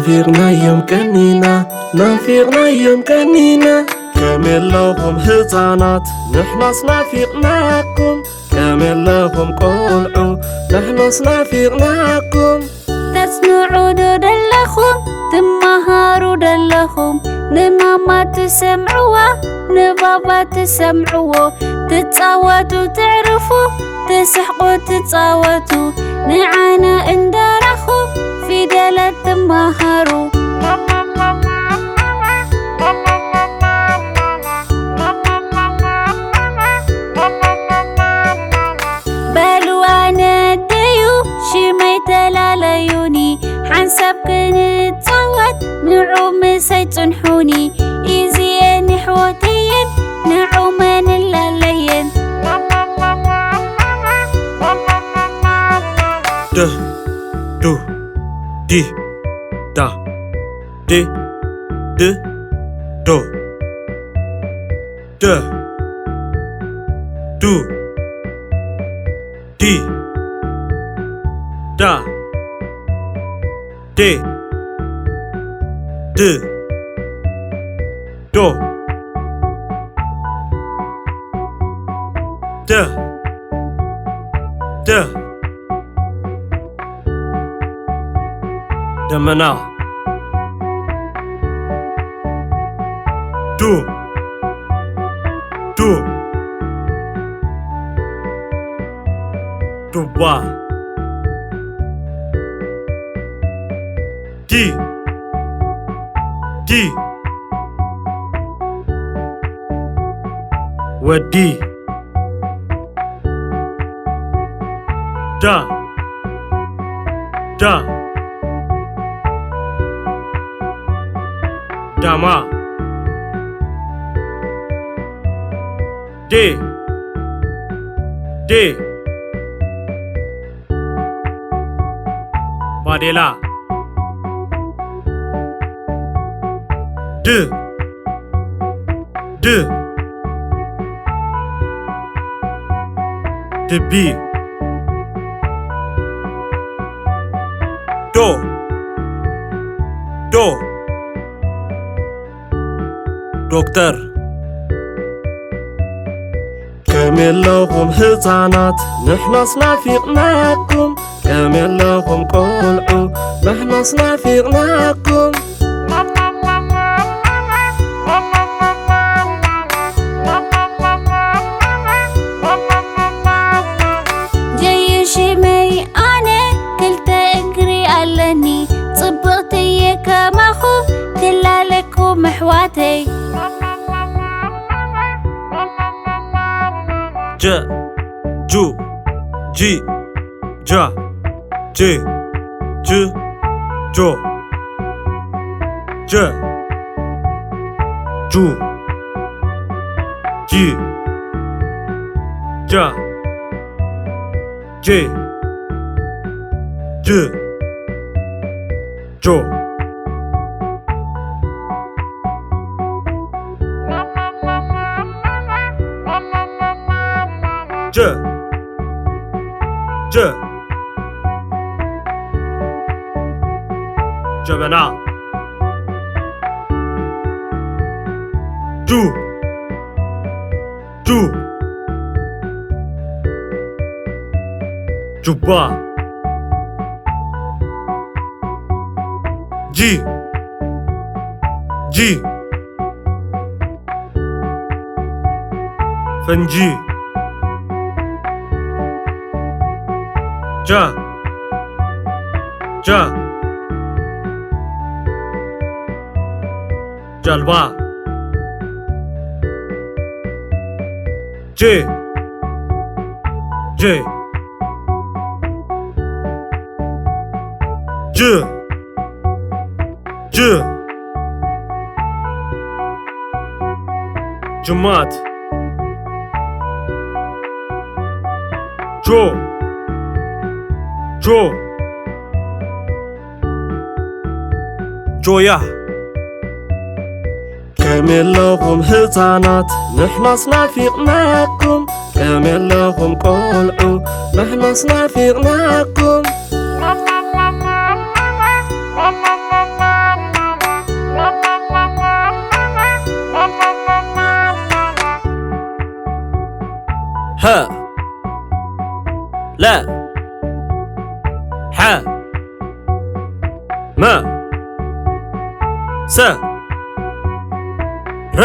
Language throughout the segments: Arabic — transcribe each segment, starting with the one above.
نافقنا يوم كنينا نافقنا يوم كنينا كامل لهم هزانات نحنا نافقناكم كامل لهم قلعوا نحنا نافقناكم تسمعوا دلخم تمهاروا دلخم نماما تسمعوا نبابا تسمعوا تتصاوتوا تعرفوا تسحقوا تتصاوتوا نعانا اندرخوا في دلت تمهاروا بالو انا ديو شمي تلاليوني حنسب كنت صوت نعوم سيتنحوني إيزي نحوتين نعومان اللالين ده دو دي دا دي دو دو ده دو دي دا دي دو دو ده ده دمنا دو دو دوبا دي دي ودي دا دا دما دي دي بادلا د د دبي دو دو دكتور كامل لهم هزانات نحنا نافقناكم كامل لهم قلعوا نحنا نافقناكم جاي شمي أنا كلت أجري علني صبغتي كمخو تلالكم محواتي ج جو جي جا جي ج جو ج جو جي جا جي ج جو ج ج جبنا جو جو جبا جي جي فنجي جا جا جلوه جي جي ج ج جمات جو جو جويا كامل لهم هزانات نحنا نافقناكم كامل لهم قلعوا نحنا نافقناكم ح لا ح ما س ر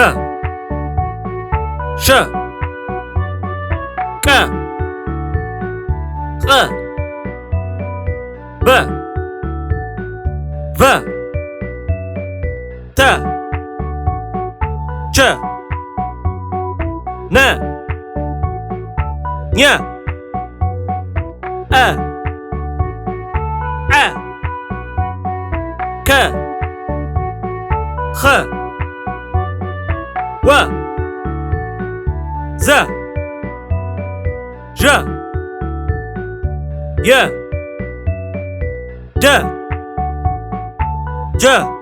ش ك خ ب ف ت ج ن ن أ ع ك خ و ز ج ي د ج